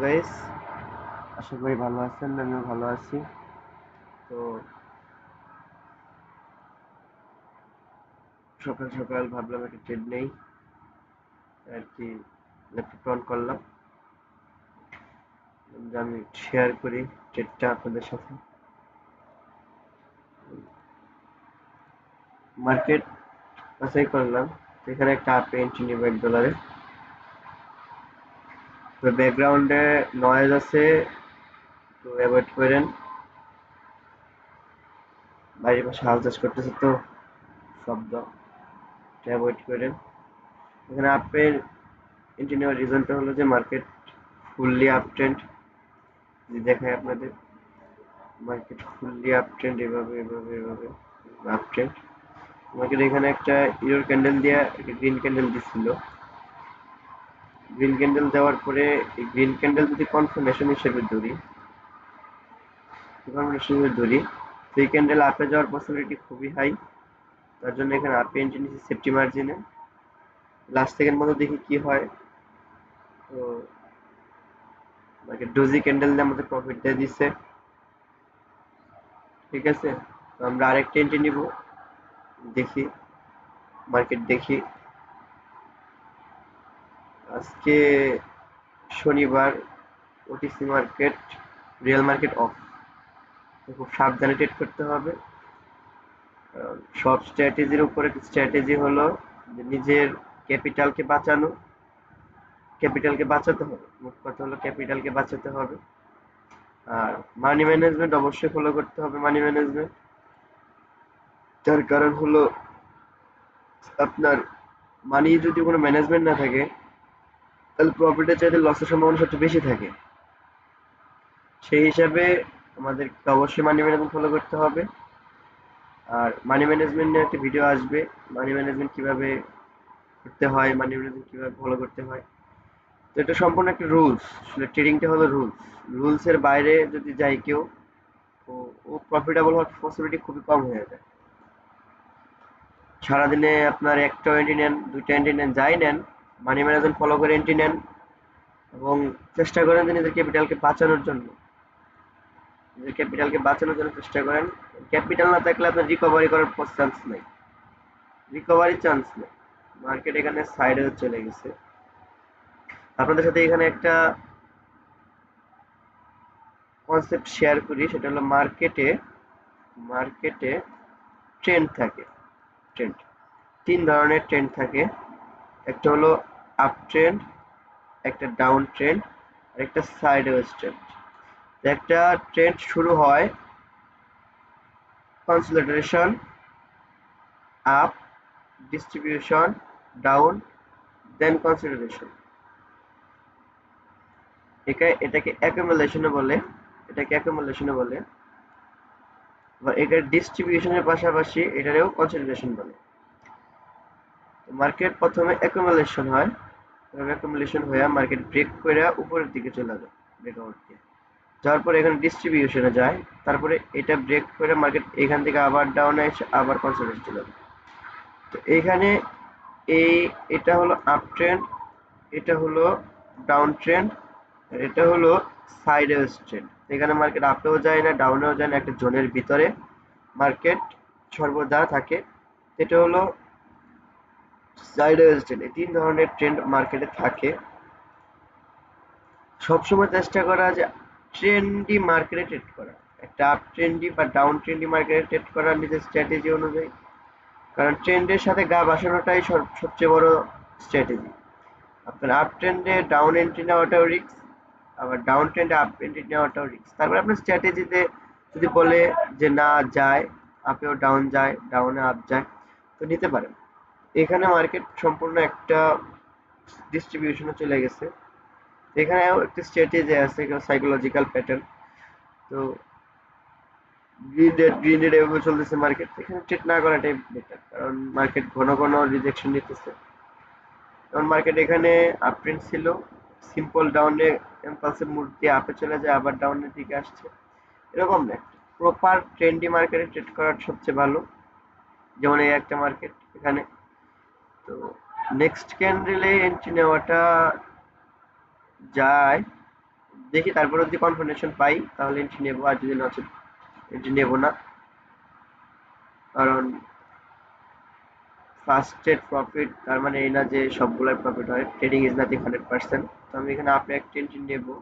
Guys, আশা করি ভালো আছেন। আমিও ভালো আছি। তো সকাল সকাল ভাবলাম একটা ট্রেড নেই আর কি। ল্যাপটপ অন করলাম যে আমি শেয়ার করি ট্রেডটা আপনাদের সাথে। মার্কেট বাছাই করলাম, তো এখানে একটা আপ এন্ট্রি নিব $1। তো ব্যাকগ্রাউন্ডে নয়েজ আছে, তো অ্যাভয়েড করেন। বাইরের পাশে হাল চাষ করতেছে তো শব্দ, অ্যাভয়েড করেন। এখানে আপের এন্ট্রি নেওয়ার রিজনটা হলো যে মার্কেট ফুললি আপ ট্রেন্ড। দেখায় আপনাদের, মার্কেট ফুললি আপ ট্রেন্ড, এভাবে এভাবে এভাবে আপ ট্রেন্ড। মার্কেট এখানে একটা ইউরো ক্যান্ডেল দিয়ে একটা গ্রিন ক্যান্ডেল দিছিল। গ্রিন ক্যান্ডেল দেওয়ার পরে এই গ্রিন ক্যান্ডেল যদি কনফার্মেশন হিসেবে ধরি, তো এই ক্যান্ডেল আপে যাওয়ার পসিবিলিটি খুবই হাই। তার জন্য এখানে আপে এন্ট্রি নিচ্ছি সেফটি মার্জিনে। লাস্ট সেকেন্ড মতো দেখি কি হয়। তো মার্কেট ডোজি ক্যান্ডেল দিয়ে আমাদের প্রফিট দিয়ে দিচ্ছে। ঠিক আছে, তো আমরা আরেকটা এন্ট্রি নিব, দেখি মার্কেট দেখি। আজকে শনিবার, OTC market, real market of. খুব সাবধানে ট্রেড করতে হবে। সব স্ট্র্যাটেজির উপরে স্ট্র্যাটেজি হলো যে নিজের ক্যাপিটালকে বাঁচানো, ক্যাপিটালকে বাঁচাতে হবে। মোট কথা হলো ক্যাপিটালকে বাঁচাতে হবে। আর মানি ম্যানেজমেন্ট অবশ্যই ফলো করতে হবে। মানি ম্যানেজমেন্ট, তার কারণ হলো আপনার মানি যদি কোনো ম্যানেজমেন্ট না থাকে, তাহলে প্রফিটের চাইতে লসের সম্ভাবনা সবচেয়ে বেশি থাকে। সেই হিসাবে আমাদেরকে অবশ্যই মানি ম্যানেজমেন্ট ফলো করতে হবে। আর মানি ম্যানেজমেন্ট নিয়ে একটা ভিডিও আসবে, মানি ম্যানেজমেন্ট কিভাবে করতে হয়, মানি ম্যানেজমেন্ট কিভাবে ফলো করতে হয়। তো এটা সম্পূর্ণ একটা রুলস। আসলে ট্রেডিংটা হলো রুলস। রুলসের বাইরে যদি যায় কেউ, তো ও প্রফিটেবল হওয়ার পসিবিলিটি খুবই কম হয়ে যায়। সারাদিনে আপনার একটা এন্ট্রি নেন, দুইটা এন্ট্রি নেন, যাই নেন, মানি ম্যানেজমেন্ট ফলো করে এন্ট্রি নেন এবং চেষ্টা করেন যে নিজের ক্যাপিটালকে বাঁচানোর জন্য। নিজের ক্যাপিটালকে বাঁচানোর জন্য চেষ্টা করেন। ক্যাপিটাল না থাকলে আপনার রিকভারি করার চান্স নেই, রিকভারির চান্স নেই। মার্কেট এখানে সাইডে চলে গেছে। আপনাদের সাথে এখানে একটা কনসেপ্ট শেয়ার করি, সেটা হলো মার্কেটে মার্কেটে ট্রেন্ড থাকে। ট্রেন্ড, তিন ধরনের ট্রেন্ড থাকে। একটা হলো আপ ট্রেন্ড, একটা ডাউন ট্রেন্ড, আর একটা সাইডওয়েজ ট্রেন্ড। একটা ট্রেন্ড শুরু হয় কনসলিডেশন, আপ, ডিস্ট্রিবিউশন, ডাউন, দেন কনসলিডেশন। এটাকে অ্যাকুমুলেশনে বলে, এটাকে অ্যাকুমুলেশনে বলে। বা এটার ডিস্ট্রিবিউশনের পাশাপাশি এটারেও কনসলিডেশন বলে। মার্কেট প্রথমে অ্যাকুমুলেশন হয়, অ্যাকুমুলেশন হয়ে মার্কেট ব্রেক করে উপরের দিকে চলে যায়, ব্রেকআউট দিয়ে যাওয়ার পরে এখানে ডিস্ট্রিবিউশনে যায়। তারপরে এটা ব্রেক করে মার্কেট এখান থেকে আবার ডাউনে এসে আবার কনসলিডেশন চলে যায়। তো এইখানে এই এটা হলো আপ ট্রেন্ড, এটা হলো ডাউন ট্রেন্ড, আর এটা হলো সাইডওয়েজ ট্রেন্ড। এখানে মার্কেট আপেও যায় না, ডাউনেও যায় না, একটা জোনের ভিতরে মার্কেট সর্বদা থাকে। এটা হলো সাইডওয়েজ ট্রেন্ড। এই তিন ধরনের ট্রেন্ড মার্কেটে থাকে। সবসময় চেষ্টা করা যে ট্রেন্ডি মার্কেটে ট্রেড করা, একটা আপ ট্রেন্ডি বা ডাউন ট্রেন্ডি মার্কেটে ট্রেড করা নিজের স্ট্র্যাটেজি অনুযায়ী। কারণ ট্রেন্ডের সাথে গা ভাসানোটাই সবচেয়ে বড় স্ট্র্যাটেজি। আপনার আপ ট্রেন্ডে ডাউন এন্ট্রি নেওয়াটাও রিস্ক, আবার ডাউন ট্রেন্ডে আপ এন্ট্রি নেওয়াটাও রিস্ক। তারপরে আপনার স্ট্র্যাটেজিতে যদি বলে যে না যায়, আপেও ডাউন যায়, ডাউনে আপ যায়, তো নিতে পারেন। এখানে মার্কেট সম্পূর্ণ একটা ডিস্ট্রিবিউশনে চলে গেছে। এখানেও একটা স্ট্র্যাটেজি আছে, সাইকোলজিক্যাল প্যাটার্ন। তো গ্রিন রেড এভাবে চলতেছে মার্কেট, এখানে ট্রেড না করাটাই বেটার, কারণ মার্কেট ঘন ঘন রিজেকশন নিতেছে। যেমন মার্কেট এখানে আপ ট্রেন্ড ছিল, সিম্পল ডাউনে ইম্পালসিভ মুভ দিয়ে আপে চলে যায়, আবার ডাউনের দিকে আসছে। এরকম না, প্রপার ট্রেন্ডি মার্কেটে ট্রেড করা সবচেয়ে ভালো। যেমন এই একটা মার্কেট এখানে, তো নেক্সট ক্যান্ডেলে এন্ট্রি নেওয়াটা যায়, দেখি, তারপরে যদি কনফার্মেশন পাই তাহলে এন্ট্রি নেবো, আর যদি নচেত এন্ট্রি নেবো না। কারণ ফার্স্টেড প্রফিট তার মানে এই না যে সবগুলোর প্রফিট হয়। Trading is nothing 100%। তো আমি এখানে আপে একটা এন্ট্রি নেবো,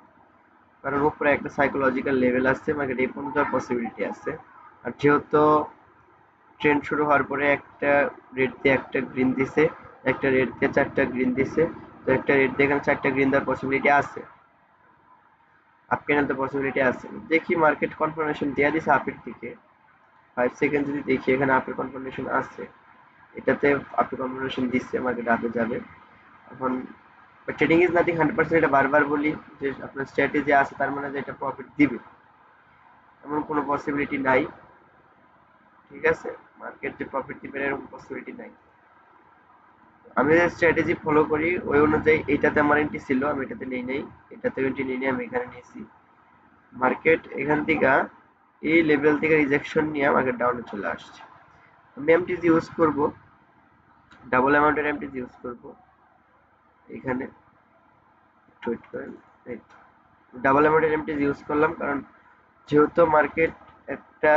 কারণ উপরে একটা সাইকোলজিক্যাল লেভেল আছে, মার্কেট এই পর্যন্ত যাওয়ার পসিবিলিটি আছে। আর যেহেতু ট্রেন্ড শুরু হওয়ার পরে একটা রেড দিয়ে একটা গ্রিন দিছে, একটা রেড দিয়ে চারটা গ্রিন দিছে, তো একটা রেড দিয়ে এখানে চারটা গ্রিন দেওয়ার পসিবিলিটি আছে, আপ ক্যান্ডেল তো পসিবিলিটি আছে। দেখি মার্কেট কনফার্মেশন দেয়া দিছে আপের দিকে, 5 সেকেন্ড যদি দেখি এখানে আপের কনফার্মেশন আছে, এটাতে আপে কনফার্মেশন দিচ্ছে, মার্কেট আপে যাবে। এখন ট্রেডিং ইজ নাথিং 100%, এটা বারবার বলি যে আপনার স্ট্র্যাটেজি আছে তার মানে যে এটা প্রফিট দিবে এমন কোনো পসিবিলিটি নাই। ঠিক আছে, মার্কেট যে প্রফিট দিবে এরকম পসিবিলিটি নাই। আমি যে স্ট্র্যাটেজি ফলো করি ওই অনুযায়ী এইটাতে আমার এন্ট্রি ছিল, আমি এটাতে নেই নাই, এটাতে এন্ট্রি নিয়ে আমি এখানে নিয়েছি। মার্কেট এখান থেকে এই লেভেল থেকে রিজেকশন নিয়ে মার্কেট ডাউনে চলে আসছে। আমি এমটিজি ইউজ করব, ডাবল অ্যামাউন্টের এমটিজি ইউজ করব এখানে, একটু ওয়েট করেন। এই ডাবল অ্যামাউন্টের এমটিজি ইউজ করলাম, কারণ যেহেতু মার্কেট একটা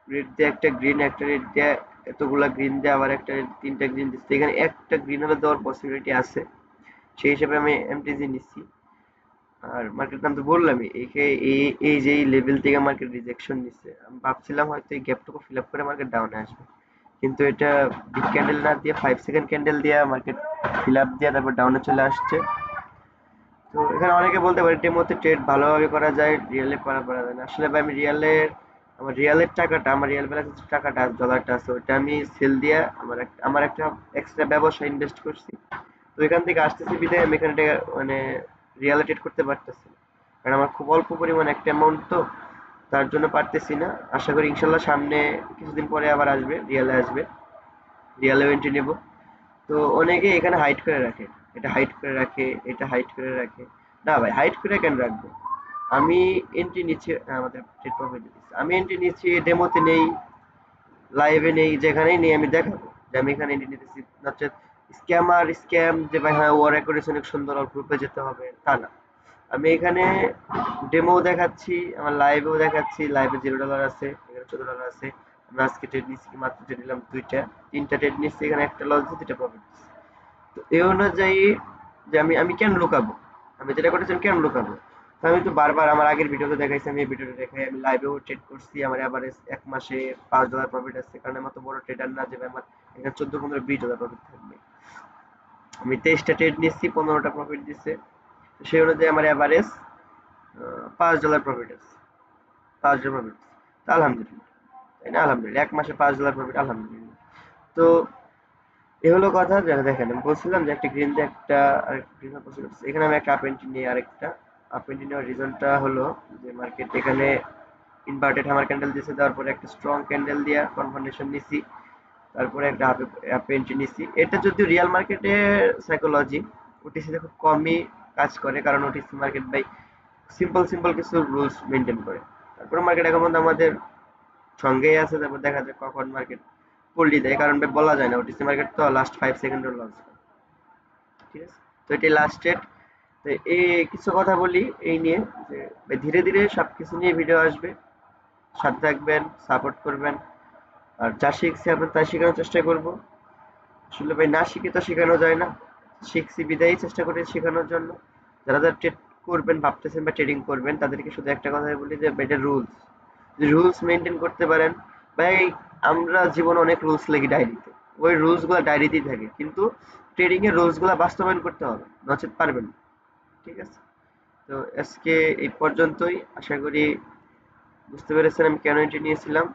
রেড দিয়ে একটা গ্রিন, একটা রেড দিয়ে এতগুলা গ্রিন দিয়ে আবার একটা red তিনটা গ্রিন দিচ্ছে, এখানে একটা গ্রিন হলে দেওয়ার পসিবিলিটি আছে, সেই হিসেবে আমি এমটিজি নিচ্ছি। আর মার্কেট নাম তো বললামই, এই এই যে লেভেল থেকে মার্কেট রিজেকশন নিচ্ছে, আমি ভাবছিলাম হয়তো এই গ্যাপটুকু ফিল আপ করে মার্কেট ডাউনে আসবে, কিন্তু এটা বিগ ক্যান্ডেল না দিয়ে 5 সেকেন্ড ক্যান্ডেল দিয়ে মার্কেট ফিল আপ দিয়ে তারপর ডাউনে চলে আসছে। তো এখানে অনেকে বলতে পারে ডেমোতে ট্রেড ভালোভাবে করা যায়, রিয়েলে করা যায় না। আসলে ভাই আমি আমার রিয়েলের টাকাটা, আমার রিয়েল ব্যালেন্সের টাকাটা ডলারটা আছে, ওইটা আমি সেল দিয়ে আমার একটা এক্সট্রা ব্যবসা ইনভেস্ট করছি। তো এখান থেকে আসতেছি বিধায় আমি এখানে মানে রিয়েলে ট্রেড করতে পারতেছি না, কারণ আমার খুব অল্প পরিমাণ একটা অ্যামাউন্ট, তো তার জন্য পারতেছি না। আশা করি ইনশাল্লাহ সামনে কিছুদিন পরে আবার আসবে, রিয়েলে আসবে, রিয়েলেও এন্ট্রি নেব। তো অনেকে এখানে হাইড করে রাখে, এটা হাইড করে রাখে, এটা হাইড করে রাখে। না ভাই, হাইড করে কেন রাখবো? আমি এন্ট্রি নিচ্ছি, আমাদের ট্রেড প্রফিট দিচ্ছে, আমি এন্ট্রি নিচ্ছি, ডেমোতে নেই, লাইভে নেই, যেখানেই নেই আমি দেখাবো যে আমি এখানে এন্ট্রি নিতেছি। নচেত স্ক্যাম যে ভাই হ্যাঁ ওর অ্যাকুরেসি অনেক সুন্দর, ওর গ্রুপে যেতে হবে, তা না। আমি এখানে ডেমো দেখাচ্ছি, আমার লাইভেও দেখাচ্ছি, লাইভে $0 আছে, এখানে $14 আছে। আমি আজকে ট্রেড নিচ্ছি, মাত্র ট্রেড নিলাম দুইটা, তিনটা ট্রেড নিচ্ছি, এখানে একটা লস দিয়ে দুইটা প্রফিট। তো এই অনুযায়ী যে আমি আমি কেন লুকাবো, আমি যেটা করেছি আমি কেন লুকাবো? তো আমি তো বারবার আমার আগের ভিডিওতে দেখাইছি, আমি এই ভিডিওতে দেখাই, আমি লাইভেও ট্রেড করছি, আমার এভারেজ 1 মাসে $5 প্রফিট আছে, কারণ আমার তো বড় ট্রেডার না যে আমার এখানে 14, 15, $20 প্রফিট থাকবে। আমি 23টা ট্রেড নিচ্ছি, 15টা প্রফিট দিচ্ছে, তো সেই অনুযায়ী আমার এভারেজ $5 প্রফিট আছে, $5 প্রফিট, তো আলহামদুলিল্লাহ, তাই না? আলহামদুলিল্লাহ, 1 মাসে $5 প্রফিট, আলহামদুলিল্লাহ। তো এ হলো কথা, যারা দেখেন আমি বলছিলাম যে একটা গ্রিন দিয়ে একটা আরেকটা গ্রিন পসিবল, এখানে আমি একটা আপ এন্ট্রি নিয়ে আরেকটা আপ এন্ট্রি নেওয়ার রিজনটা হলো যে মার্কেট এখানে ইনভার্টেড হ্যামার ক্যান্ডেল দিয়েছে, দেওয়ার পরে একটা স্ট্রং ক্যান্ডেল দিয়ে কনফার্মেশন নিছি, তারপরে একটা আপ এন্ট্রি নিছি। এটা যদিও রিয়াল মার্কেটের সাইকোলজি, ওটিসিতে খুব কমই কাজ করে, কারণ ওটিসি মার্কেট ভাই সিম্পল সিম্পল কিছু রুলস মেনটেন করে। তারপরে মার্কেট এখন পর্যন্ত আমাদের সঙ্গেই আছে, তারপর দেখা যায় কখন মার্কেট পল্টি দেয়, কারণ ভাই বলা যায় না, ওটিসি মার্কেট তো লাস্ট 5 সেকেন্ডের লস। ঠিক আছে, তো এটি লাস্ট ডেট। তো এই কিছু কথা বলি এই নিয়ে যে ভাই ধীরে ধীরে সবকিছু নিয়ে ভিডিও আসবে, সাথে থাকবেন, সাপোর্ট করবেন। আর যা শিখছি আপনার তাই শেখানোর চেষ্টা করব। আসলে ভাই না শিখে তো শেখানো যায় না, শিখছি বিদায়ী চেষ্টা করে শেখানোর জন্য। যারা যারা ট্রেড করবেন ভাবতেছেন বা ট্রেডিং করবেন, তাদেরকে শুধু একটা কথাই বলি যে এটা রুলস, রুলস মেনটেন করতে পারেন। ভাই আমরা জীবনে অনেক রুলস লিখি ডায়েরিতে, ওই রুলস গুলো ডায়েরিতেই থাকে, কিন্তু ট্রেডিং এর রুলস গুলা বাস্তবায়ন করতে হবে, নচেত পারবেন না। ঠিক আছে, তো আজকে এই পর্যন্তই। আশা করি বুঝতে পেরেছেন আমি কেন এন্ট্রি নিয়েছিলাম।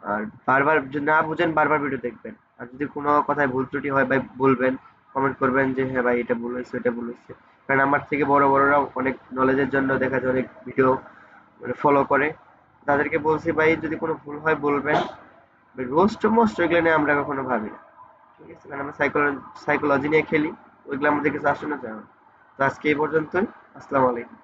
আর বারবার যদি না বুঝেন বারবার ভিডিও দেখবেন, আর যদি কোনো কথায় ভুল ত্রুটি হয় ভাই বলবেন, কমেন্ট করবেন যে হ্যাঁ ভাই এটা ভুল হয়েছে, এটা ভুল হয়েছে। কারণ আমার থেকে বড় বড়রাও অনেক নলেজের জন্য দেখা যায় অনেক ভিডিও মানে ফলো করে, তাদেরকে বলছি ভাই যদি কোনো ভুল হয় বলবেন, রোস্ট মোস্ট ওইগুলো নিয়ে আমরা কখনো ভাবি না। ঠিক আছে, কারণ আমরা সাইকোলজি নিয়ে খেলি, ওইগুলো আমাদের কিছু আসে না, জানো। তো আজকে এই পর্যন্তই। আসসালামু আলাইকুম।